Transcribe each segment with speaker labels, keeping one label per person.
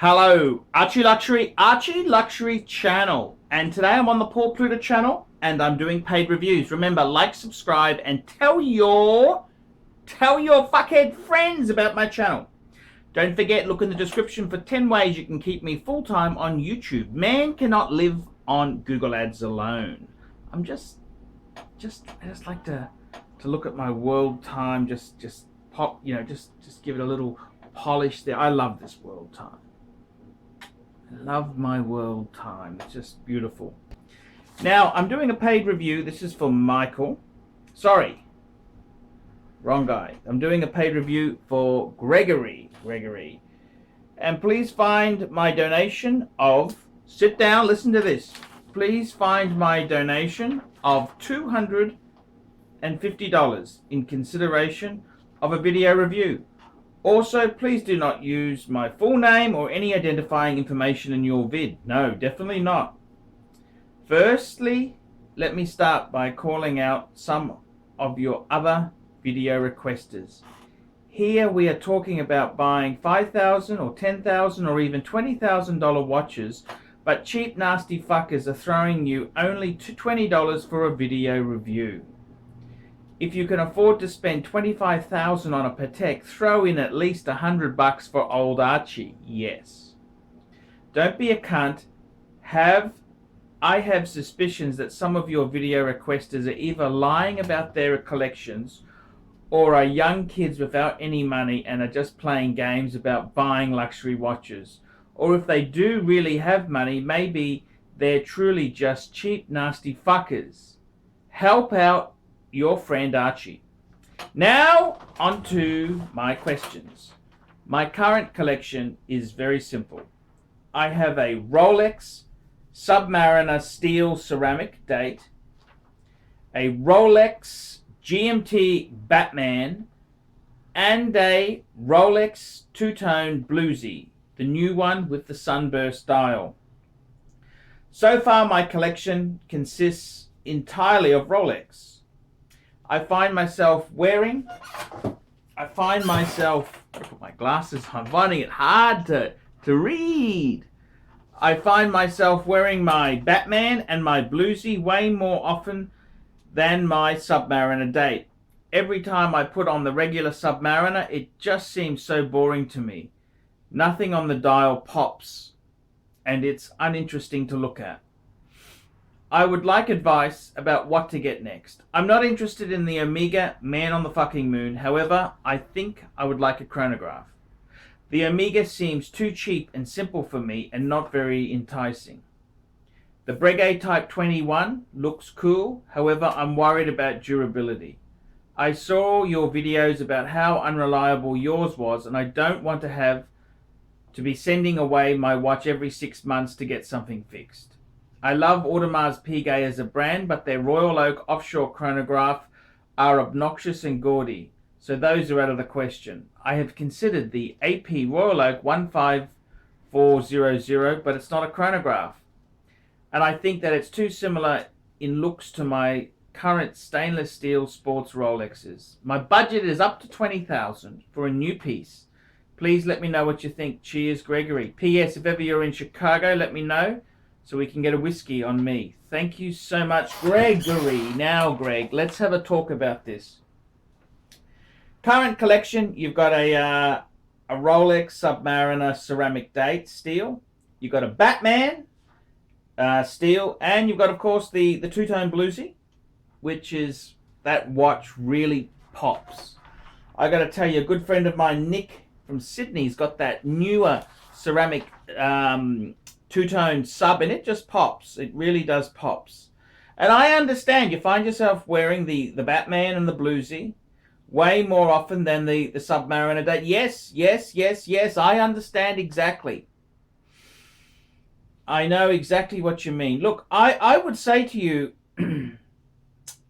Speaker 1: Hello, Archie Luxury channel, and today I'm on the Paul Pluta channel, and I'm doing paid reviews. Remember, like, subscribe, and tell your fuckhead friends about my channel. Don't forget, look in the description for 10 ways you can keep me full-time on YouTube. Man cannot live on Google Ads alone. I just like to look at my world time, just pop, just give it a little polish there. I love this world time. I love my world time. It's just beautiful. Now, I'm doing a paid review. This is for Michael. Sorry. Wrong guy. I'm doing a paid review for Gregory. And please find my donation of... Sit down, listen to this. Please find my donation of $250 in consideration of a video review. Also, please do not use my full name or any identifying information in your vid. No, definitely not. Firstly, let me start by calling out some of your other video requesters. Here we are talking about buying $5,000 or $10,000 or even $20,000 watches, but cheap nasty fuckers are throwing you only $20 for a video review. If you can afford to spend $25,000 on a Patek, throw in at least $100 for old Archie. Yes. Don't be a cunt. I have suspicions that some of your video requesters are either lying about their collections or are young kids without any money and are just playing games about buying luxury watches. Or if they do really have money, maybe they're truly just cheap, nasty fuckers. Help out your friend Archie. Now, on to my questions. My current collection is very simple. I have a Rolex Submariner steel ceramic date, a Rolex GMT Batman, and a Rolex two-tone Bluesy, the new one with the sunburst dial. So far, my collection consists entirely of Rolex. I find myself, I put my glasses on, I'm finding it hard to read. I find myself wearing my Batman and my Bluesy way more often than my Submariner date. Every time I put on the regular Submariner, it just seems so boring to me. Nothing on the dial pops, and it's uninteresting to look at. I would like advice about what to get next. I'm not interested in the Omega Man on the fucking Moon. However, I think I would like a chronograph. The Omega seems too cheap and simple for me and not very enticing. The Breguet Type 21 looks cool. However, I'm worried about durability. I saw your videos about how unreliable yours was, and I don't want to be sending away my watch every 6 months to get something fixed. I love Audemars Piguet as a brand, but their Royal Oak offshore chronograph are obnoxious and gaudy, so those are out of the question. I have considered the AP Royal Oak 15400, but it's not a chronograph. And I think that it's too similar in looks to my current stainless steel sports Rolexes. My budget is up to $20,000 for a new piece. Please let me know what you think. Cheers, Gregory. P.S. If ever you're in Chicago, let me know, so we can get a whiskey on me. Thank you so much, Gregory. Now, Greg, let's have a talk about this. Current collection, you've got a Rolex Submariner ceramic date steel. You've got a Batman steel, and you've got, of course, the two-tone Bluesy, which is, that watch really pops. I got to tell you, a good friend of mine, Nick from Sydney's got that newer ceramic two-tone sub, and it just pops. It really does pops. And I understand you find yourself wearing the Batman and the Bluesy way more often than the Submariner date. Yes, I understand exactly. I know exactly what you mean. Look, I would say to you,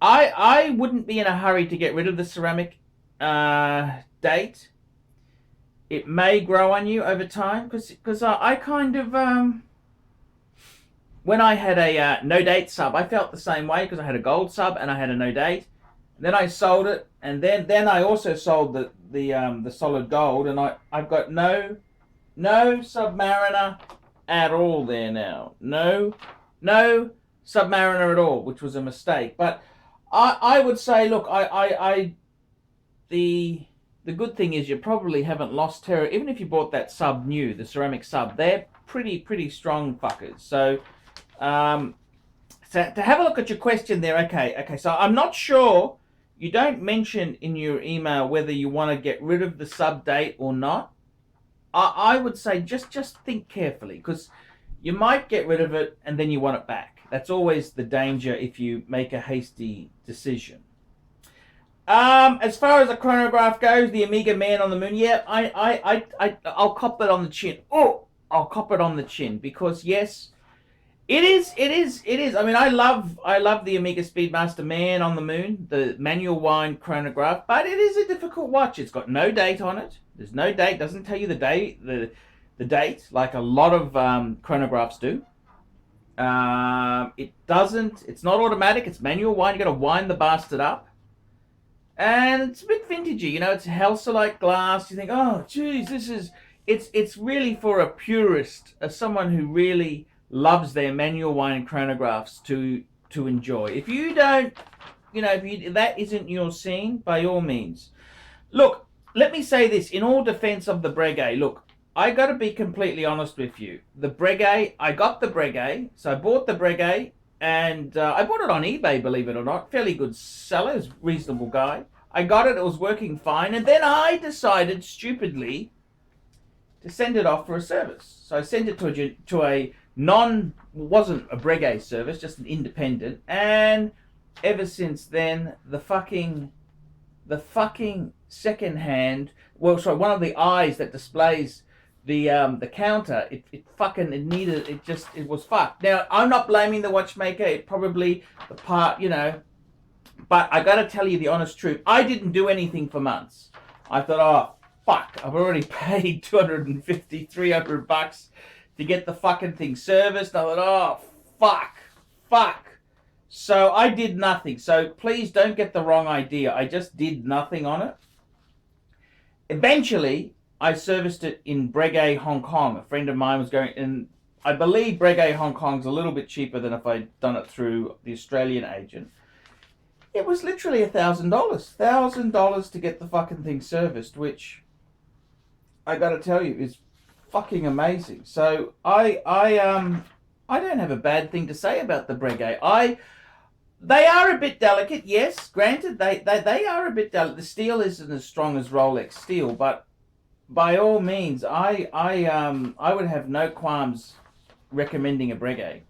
Speaker 1: I wouldn't be in a hurry to get rid of the ceramic date. It may grow on you over time, because I kind of, when I had a no date sub, I felt the same way, because I had a gold sub and I had a no date. Then I sold it, and then I also sold the solid gold, and I've got no No Submariner at all there now. No Submariner at all, which was a mistake. But I would say, look, the good thing is you probably haven't lost terror. Even if you bought that sub new, the ceramic sub, they're pretty strong fuckers. So, so to have a look at your question there, okay. So I'm not sure. You don't mention in your email whether you want to get rid of the sub date or not. I would say just think carefully, because you might get rid of it and then you want it back. That's always the danger if you make a hasty decision. As far as the chronograph goes, the Omega Man on the Moon, yeah, I'll cop it on the chin. Oh, I'll cop it on the chin, because yes, it is. I mean, I love the Omega Speedmaster Man on the Moon, the manual wind chronograph, but it is a difficult watch. It's got no date on it. There's no date. Doesn't tell you the date, the date like a lot of chronographs do. It doesn't. It's not automatic. It's manual wind. You got to wind the bastard up. And it's a bit vintagey, you know, it's Halcyon glass. You think, oh, geez, this is... It's really for a purist, someone who really loves their manual wind chronographs to enjoy. If you don't, you know, if that isn't your scene, by all means. Look, let me say this, in all defense of the Breguet, look, I got to be completely honest with you. The Breguet, I got the Breguet, so I bought the Breguet, and I bought it on eBay, believe it or not. Fairly good seller, reasonable guy. I got it, it was working fine, and then I decided, stupidly, to send it off for a service. So I sent it to a wasn't a Breguet service, just an independent, and ever since then, the fucking second hand, well, sorry, one of the eyes that displays the counter, it was fucked. Now, I'm not blaming the watchmaker. It probably, the part, you know, but I gotta tell you the honest truth. I didn't do anything for months. I thought, oh, fuck, I've already paid $250, $300 to get the fucking thing serviced. I thought, oh, fuck. So I did nothing. So please don't get the wrong idea. I just did nothing on it. Eventually, I serviced it in Breguet, Hong Kong. A friend of mine was going, and I believe Breguet, Hong Kong's a little bit cheaper than if I'd done it through the Australian agent. It was literally $1,000 to get the fucking thing serviced, which I got to tell you is fucking amazing. So I don't have a bad thing to say about the Breguet. They are a bit delicate, yes. Granted, they are a bit delicate. The steel isn't as strong as Rolex steel, but by all means, I would have no qualms recommending a Breguet.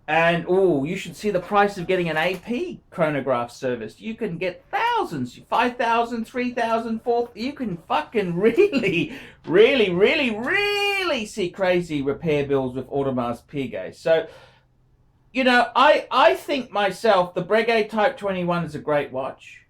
Speaker 1: And you should see the price of getting an AP chronograph serviced. You can get thousands, 5,000, 3,000, 4,000. You can fucking really see crazy repair bills with Audemars Piguet. So, you know, I think myself, the Breguet Type 21 is a great watch.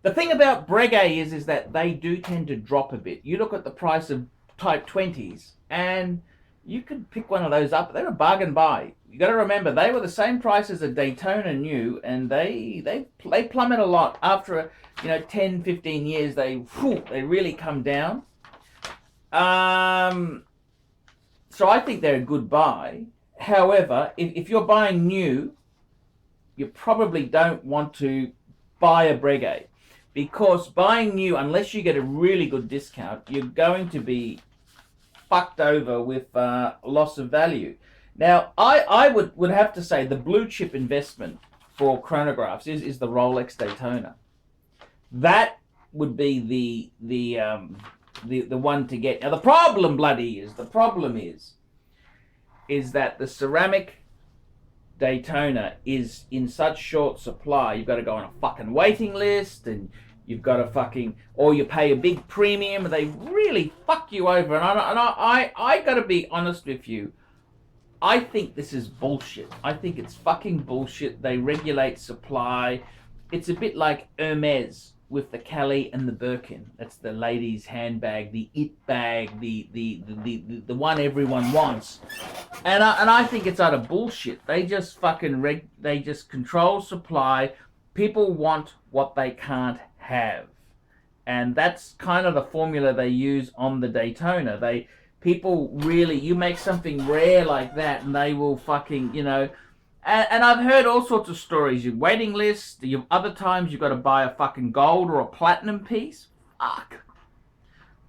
Speaker 1: The thing about Breguet is that they do tend to drop a bit. You look at the price of Type 20s, and you could pick one of those up. They're a bargain buy. You got to remember, they were the same price as a Daytona new, and they plummet a lot after 10, 15 years. They really come down. So I think they're a good buy. However, if you're buying new, you probably don't want to buy a Breguet, because buying new, unless you get a really good discount, you're going to be fucked over with loss of value. Now, I would have to say the blue chip investment for chronographs is the Rolex Daytona. That would be the one to get. Now, the problem is that the ceramic Daytona is in such short supply. You've got to go on a fucking waiting list, and you've got to or you pay a big premium, and they really fuck you over. And I got to be honest with you. I think this is bullshit. I think it's fucking bullshit. They regulate supply. It's a bit like Hermes with the Calais and the Birkin. That's the ladies' handbag, the it bag, the one everyone wants. And I think it's utter bullshit. They just they just control supply. People want what they can't have. And that's kind of the formula they use on the Daytona. people really, you make something rare like that and they will fucking, you know, and I've heard all sorts of stories. Your waiting list, other times you've got to buy a fucking gold or a platinum piece. Fuck.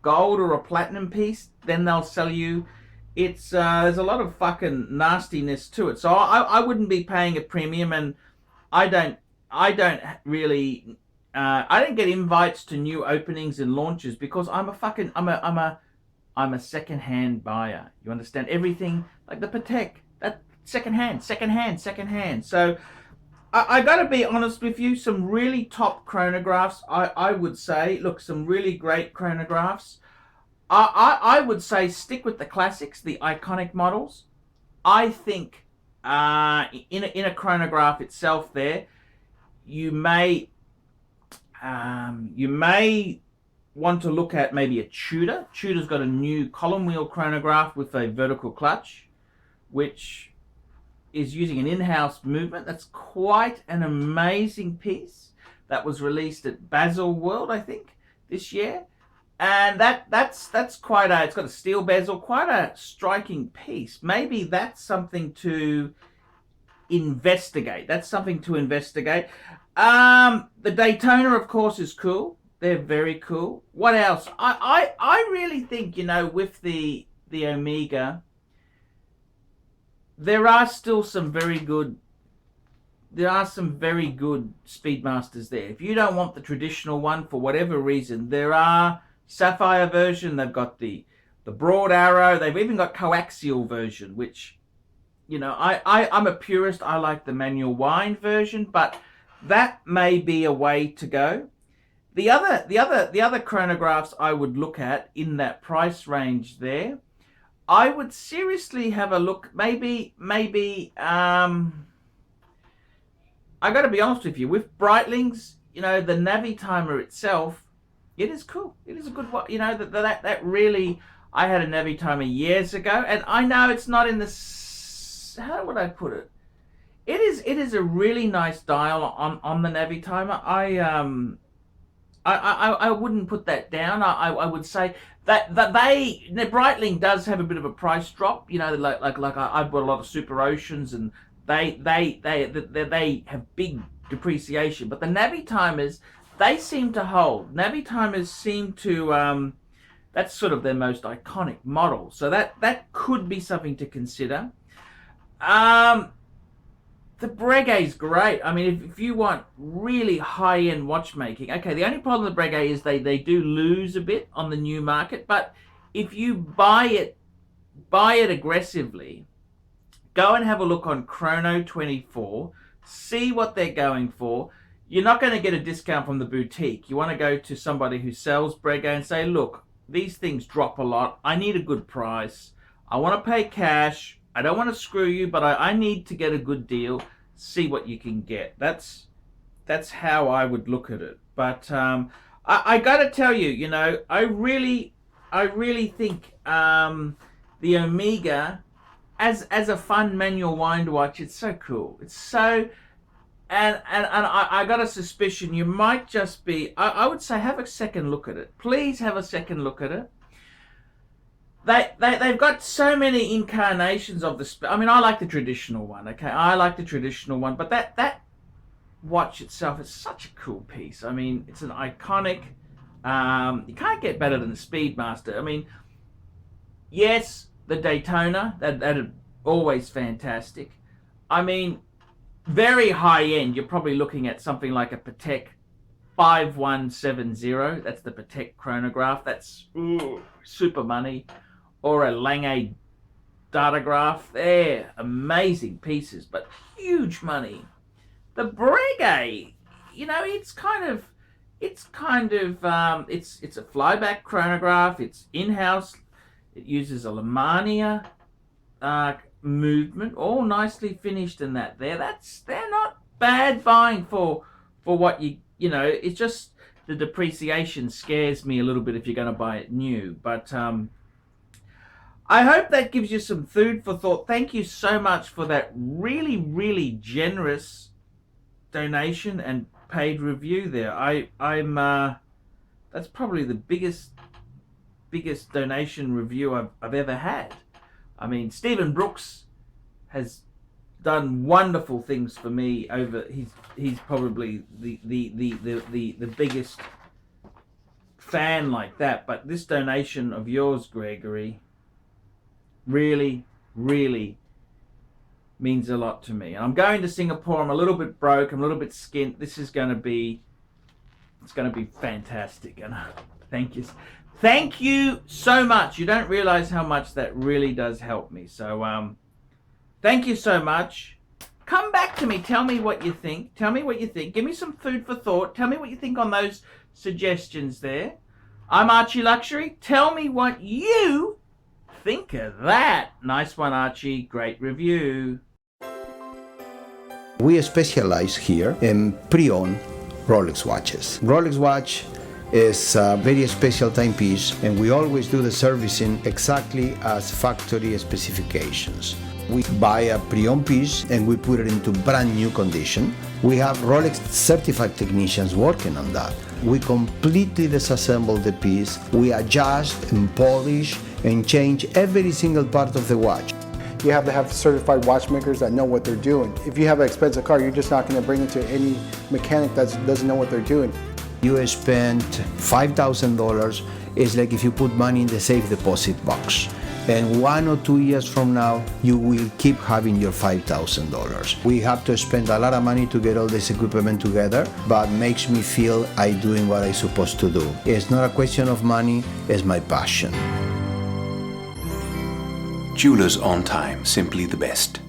Speaker 1: Gold or a platinum piece, then they'll sell you. It's there's a lot of fucking nastiness to it. So I wouldn't be paying a premium, and I don't really I don't get invites to new openings and launches because I'm a second-hand buyer. You understand? Everything like the Patek, that second-hand. So I got to be honest with you, some really top chronographs, I would say, look, some really great chronographs. I would say stick with the classics, the iconic models. I think in a chronograph itself there, you may want to look at maybe a Tudor. Tudor's got a new column wheel chronograph with a vertical clutch, which is using an in-house movement. That's quite an amazing piece. That was released at Basel World, I think, this year. And that's quite a, it's got a steel bezel, quite a striking piece. Maybe that's something to investigate. The Daytona, of course, is cool. They're very cool. What else? I really think, you know, with the Omega, there are still some very good Speedmasters there. If you don't want the traditional one for whatever reason, there are sapphire version, they've got the broad arrow, they've even got coaxial version, which, you know, I'm a purist. I like the manual wind version, but that may be a way to go. The other chronographs I would look at in that price range there, I would seriously have a look. Maybe I got to be honest with you, with Breitlings, you know, the Navi timer itself, it is cool. It is a good one. You know, that really, I had a Navi timer years ago, and I know it's not in the, how would I put it? It is a really nice dial on the Navi timer. I wouldn't put that down. I would say that Breitling does have a bit of a price drop. You know, like I bought a lot of Super Oceans, and they have big depreciation. But the Navi timers, they seem to hold. Navi timers seem to that's sort of their most iconic model. So that could be something to consider. The Breguet is great. I mean, if you want really high-end watchmaking, okay, the only problem with the Breguet is they do lose a bit on the new market, but if you buy it aggressively, go and have a look on Chrono24, see what they're going for. You're not going to get a discount from the boutique. You want to go to somebody who sells Breguet and say, look, these things drop a lot. I need a good price. I want to pay cash. I don't want to screw you, but I need to get a good deal. See what you can get. That's how I would look at it. But I got to tell you, you know, I really think the Omega, as a fun manual wind watch, it's so cool. It's so, and I got a suspicion you might just be. I would say have a second look at it. Please have a second look at it. They've got so many incarnations of the. I mean, I like the traditional one. Okay, I like the traditional one, but that watch itself is such a cool piece. I mean, it's an iconic. You can't get better than the Speedmaster. I mean, yes, the Daytona that always fantastic. I mean, very high end. You're probably looking at something like a Patek 5170. That's the Patek chronograph. That's super money. Or a Lange Datograph. They're amazing pieces, but huge money. The Breguet, you know, it's a flyback chronograph. It's in-house. It uses a Lemania movement, all nicely finished in that there. They're not bad buying for what you know. It's just the depreciation scares me a little bit if you're going to buy it new, but I hope that gives you some food for thought. Thank you so much for that really generous donation and paid review there. I'm that's probably the biggest biggest donation review I've ever had. I mean, Stephen Brooks has done wonderful things for me over. He's probably the biggest fan like that. But this donation of yours, Gregory, really means a lot to me. And I'm going to Singapore. I'm a little bit broke. I'm a little bit skint. This is going to be, it's going to be fantastic. And thank you so much. You don't realize how much that really does help me. So thank you so much. Come back to me. Tell me what you think. Tell me what you think. Give me some food for thought. Tell me what you think on those suggestions there. I'm Archie Luxury. Tell me what you think of that. Nice one, Archie. Great review.
Speaker 2: We specialize here in pre-owned Rolex watches. Rolex watch is a very special timepiece, and we always do the servicing exactly as factory specifications. We buy a pre-owned piece and we put it into brand new condition. We have Rolex certified technicians working on that. We completely disassemble the piece. We adjust and polish and change every single part of the watch.
Speaker 3: You have to have certified watchmakers that know what they're doing. If you have an expensive car, you're just not going to bring it to any mechanic that doesn't know what they're doing.
Speaker 2: You spend $5,000, it's like if you put money in the safe deposit box. And 1 or 2 years from now, you will keep having your $5,000. We have to spend a lot of money to get all this equipment together, but makes me feel I'm doing what I'm supposed to do. It's not a question of money, it's my passion.
Speaker 4: Jewelers on time, simply the best.